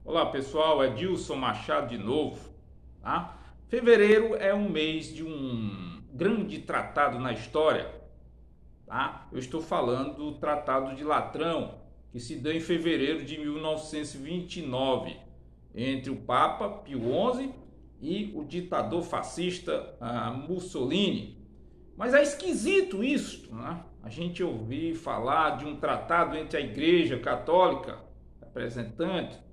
Olá pessoal, é Dilson Machado de novo, tá? Fevereiro é um mês de um grande tratado na história, tá? Eu estou falando do Tratado de Latrão, que se deu em fevereiro de 1929, entre o Papa Pio XI e o ditador fascista Mussolini. Mas é esquisito isso, né? A gente ouvir falar de um tratado entre a Igreja Católica, representante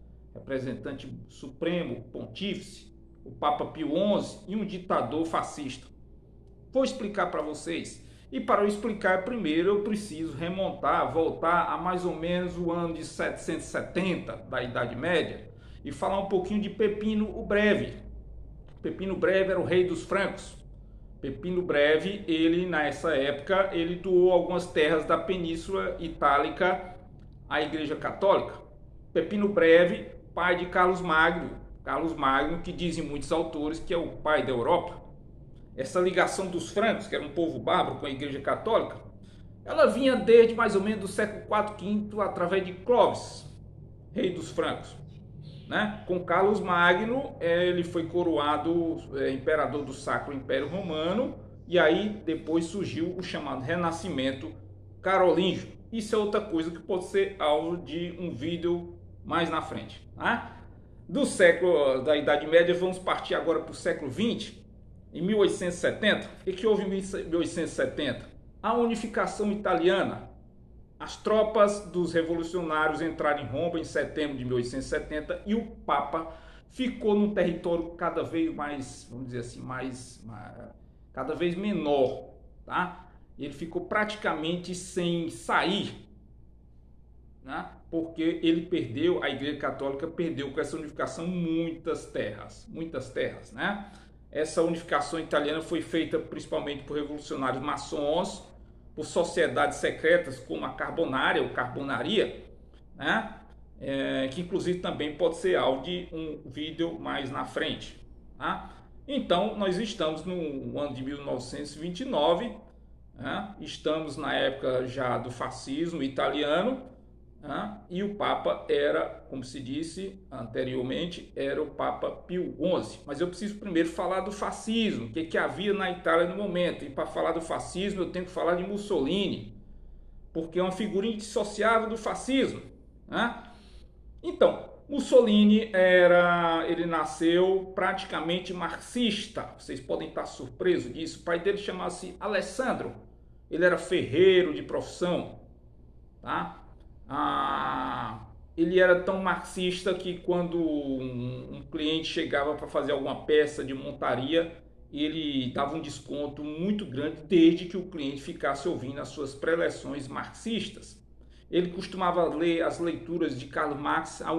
supremo, pontífice, o Papa Pio XI e um ditador fascista. Vou explicar para vocês. E para eu explicar primeiro eu preciso voltar a mais ou menos o ano de 770 da Idade Média e falar um pouquinho de Pepino o Breve. Pepino Breve era o rei dos francos. Pepino Breve, ele nessa época, ele doou algumas terras da Península Itálica à Igreja Católica. Pepino Breve, pai de Carlos Magno. Carlos Magno, que dizem muitos autores que é o pai da Europa. Essa ligação dos francos, que era um povo bárbaro, com a Igreja Católica, ela vinha desde mais ou menos do século IV, V, através de Clovis, rei dos francos. Né? Com Carlos Magno, ele foi coroado imperador do Sacro Império Romano, e aí depois surgiu o chamado Renascimento Carolíngio. Isso é outra coisa que pode ser alvo de um vídeo mais na frente. Né? Da Idade Média, vamos partir agora para o século XX. Em 1870, o que houve em 1870? A unificação italiana. As tropas dos revolucionários entraram em Roma em setembro de 1870 e o Papa ficou num território cada vez mais, vamos dizer assim, cada vez menor, tá? Ele ficou praticamente sem sair, né? Porque a Igreja Católica perdeu com essa unificação muitas terras, né? Essa unificação italiana foi feita principalmente por revolucionários maçons, por sociedades secretas como a Carbonária ou Carbonaria, né? Que inclusive também pode ser alvo de um vídeo mais na frente. Tá? Então, nós estamos no ano de 1929, né? Estamos na época já do fascismo italiano, né? E o Papa era, como se disse anteriormente, era o Papa Pio XI. Mas eu preciso primeiro falar do fascismo, o que havia na Itália no momento. E para falar do fascismo eu tenho que falar de Mussolini, porque é uma figura indissociável do fascismo. Né? Então, Mussolini ele nasceu praticamente marxista. Vocês podem estar surpresos disso. O pai dele chamava-se Alessandro. Ele era ferreiro de profissão, tá? Ele era tão marxista que quando um cliente chegava para fazer alguma peça de montaria, ele dava um desconto muito grande desde que o cliente ficasse ouvindo as suas preleções marxistas. Ele costumava ler as leituras de Karl Marx a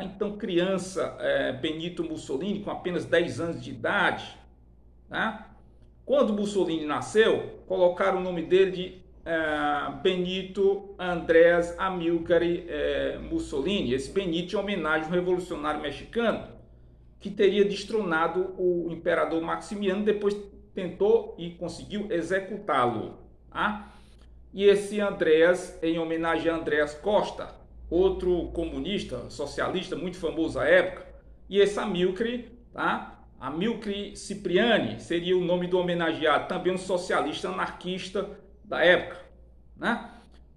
então criança Benito Mussolini, com apenas 10 anos de idade. Né? Quando Mussolini nasceu, colocaram o nome dele de Benito Andrés Amílcar Mussolini. Esse Benito é homenagem ao revolucionário mexicano que teria destronado o imperador Maximiano, depois tentou e conseguiu executá-lo. Tá? E esse Andrés, em homenagem a Andrés Costa, outro comunista, socialista muito famoso à época, e esse Amílcar, tá? Amílcar Cipriani seria o nome do homenageado, também um socialista anarquista da época, né?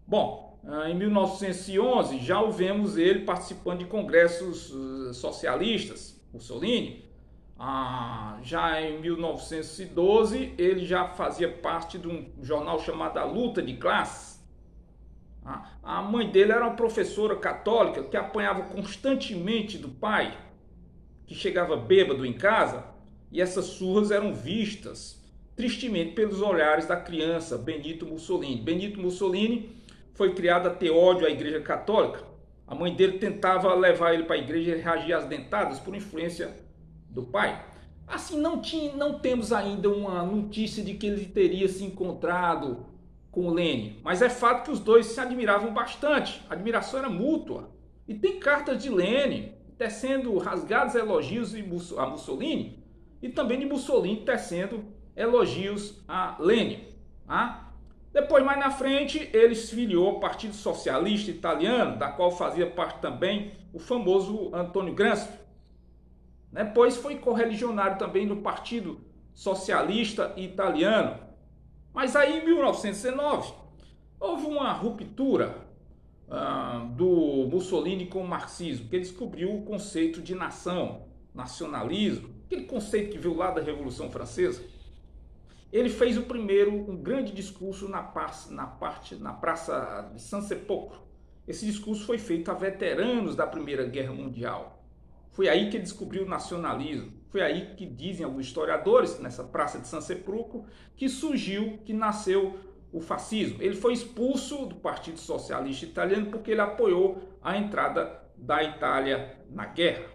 Bom, em 1911 já o vemos ele participando de congressos socialistas, Mussolini. Já em 1912 ele já fazia parte de um jornal chamado A Luta de Classes. A mãe dele era uma professora católica que apanhava constantemente do pai, que chegava bêbado em casa, e essas surras eram vistas tristemente pelos olhares da criança Benito Mussolini. Benito Mussolini foi criado a ter ódio à Igreja Católica. A mãe dele tentava levar ele para a igreja e reagir às dentadas por influência do pai. Assim, não temos ainda uma notícia de que ele teria se encontrado com o Lênin, mas é fato que os dois se admiravam bastante. A admiração era mútua. E tem cartas de Lênin tecendo rasgados elogios a Mussolini e também de Mussolini tecendo elogios a Lênin. Tá? Depois, mais na frente, ele se filiou ao Partido Socialista Italiano, da qual fazia parte também o famoso Antônio Gramsci. Depois foi correligionário também do Partido Socialista Italiano. Mas aí, em 1919, houve uma ruptura do Mussolini com o marxismo, que ele descobriu o conceito de nação, nacionalismo, aquele conceito que veio lá da Revolução Francesa. Ele fez um grande discurso na Praça de San Sepolcro. Esse discurso foi feito a veteranos da Primeira Guerra Mundial. Foi aí que ele descobriu o nacionalismo. Foi aí que dizem alguns historiadores, nessa Praça de San Sepolcro, que nasceu o fascismo. Ele foi expulso do Partido Socialista Italiano porque ele apoiou a entrada da Itália na guerra.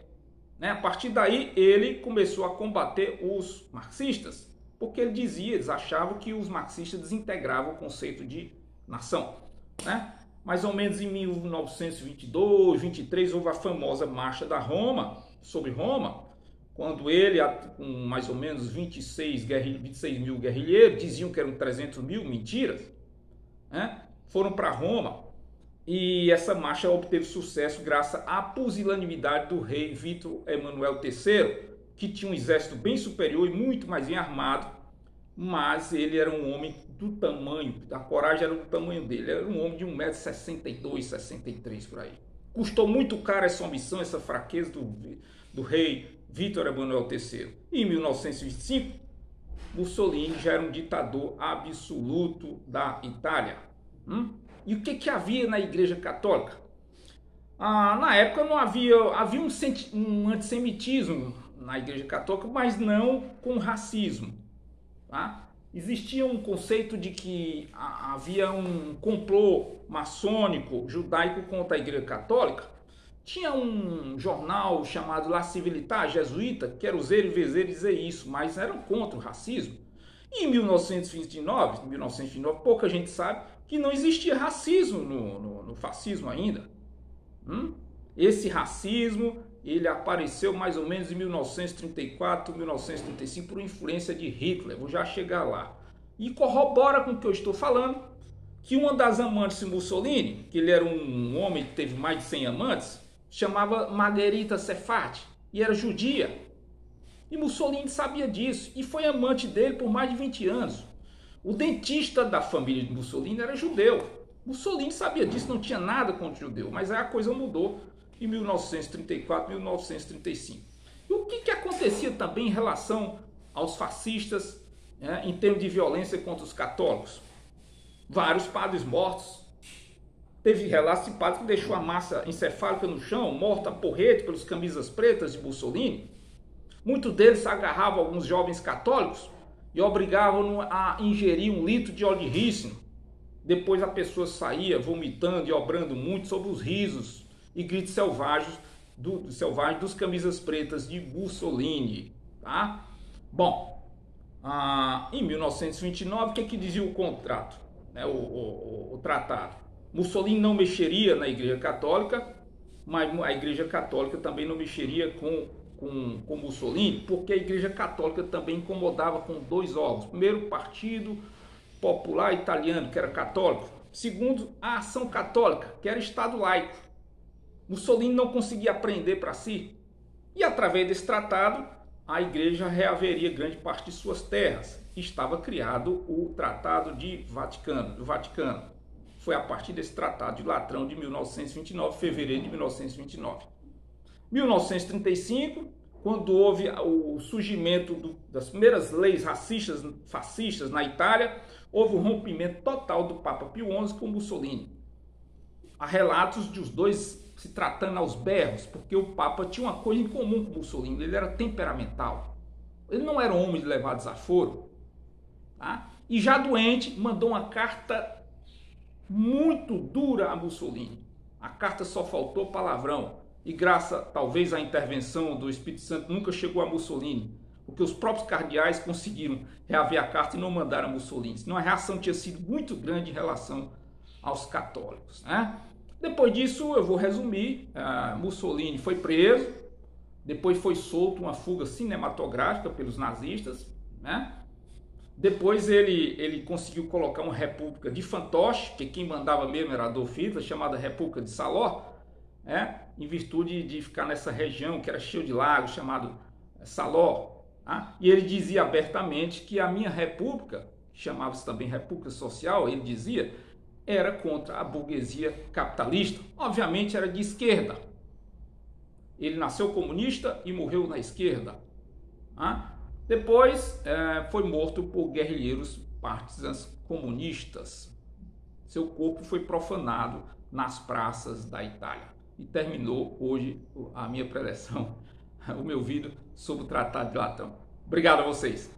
A partir daí, ele começou a combater os marxistas, porque eles achavam que os marxistas desintegravam o conceito de nação. Mais ou menos em 1922, 23, houve a famosa Marcha da Roma, sobre Roma, quando ele, com mais ou menos 26 mil guerrilheiros, diziam que eram 300 mil, mentiras, foram para Roma, e essa marcha obteve sucesso graças à pusilanimidade do rei Vítor Emanuel III, que tinha um exército bem superior e muito mais bem armado, mas ele era um homem do tamanho, a coragem era do tamanho dele, era um homem de 1,62 m, 63 por aí. Custou muito caro essa omissão, essa fraqueza do rei Vítor Emanuel III. E em 1925, Mussolini já era um ditador absoluto da Itália. E o que havia na Igreja Católica? Na época não havia um antissemitismo na Igreja Católica, mas não com racismo. Existia um conceito de que havia um complô maçônico, judaico contra a Igreja Católica. Tinha um jornal chamado La Civiltà, jesuíta, que era useiro e vezeiro dizer isso, mas eram contra o racismo. E em 1929, pouca gente sabe que não existia racismo no fascismo ainda. Esse racismo, ele apareceu mais ou menos em 1934, 1935, por influência de Hitler. Vou já chegar lá. E corrobora com o que eu estou falando, que uma das amantes de Mussolini, que ele era um homem que teve mais de 100 amantes, chamava Margherita Sefard, e era judia. E Mussolini sabia disso, e foi amante dele por mais de 20 anos. O dentista da família de Mussolini era judeu. Mussolini sabia disso, não tinha nada contra o judeu, mas aí a coisa mudou em 1934, 1935. E o que acontecia também em relação aos fascistas, em termos de violência contra os católicos? Vários padres mortos. Teve relatos de padre que deixou a massa encefálica no chão, morta a porrete pelos camisas pretas de Mussolini. Muitos deles agarravam alguns jovens católicos e obrigavam a ingerir 1 litro de óleo de rícino. Depois a pessoa saía vomitando e obrando muito sobre os risos e gritos selvagens dos camisas pretas de Mussolini. Bom, em 1929, o que dizia o contrato, o tratado? Mussolini não mexeria na Igreja Católica, mas a Igreja Católica também não mexeria com Mussolini, porque a Igreja Católica também incomodava com 2 órgãos. Primeiro, o Partido Popular Italiano, que era católico. Segundo, a Ação Católica, que era Estado laico. Mussolini não conseguia prender para si. E através desse tratado, a Igreja reaveria grande parte de suas terras. Estava criado o Tratado do Vaticano. Foi a partir desse tratado de Latrão de 1929, fevereiro de 1929. 1935, quando houve o surgimento das primeiras leis fascistas na Itália, houve um rompimento total do Papa Pio XI com Mussolini. Há relatos de os dois se tratando aos berros, porque o Papa tinha uma coisa em comum com Mussolini: ele era temperamental. Ele não era um homem de levar desaforo. E já doente, mandou uma carta muito dura a Mussolini. A carta só faltou palavrão, e graças talvez à intervenção do Espírito Santo nunca chegou a Mussolini, porque os próprios cardeais conseguiram reaver a carta e não mandaram a Mussolini, senão a reação tinha sido muito grande em relação aos católicos. Depois disso, eu vou resumir. Mussolini foi preso, depois foi solto, uma fuga cinematográfica pelos nazistas, Depois ele conseguiu colocar uma república de fantoche, que quem mandava mesmo era Adolf Hitler, chamada República de Saló, em virtude de ficar nessa região que era cheio de lagos, chamado Saló. E ele dizia abertamente que a minha república, chamava-se também República Social, ele dizia, era contra a burguesia capitalista. Obviamente era de esquerda. Ele nasceu comunista e morreu na esquerda. Depois foi morto por guerrilheiros partisans comunistas. Seu corpo foi profanado nas praças da Itália. E terminou hoje a minha preleção, o meu vídeo sobre o Tratado de Latão. Obrigado a vocês.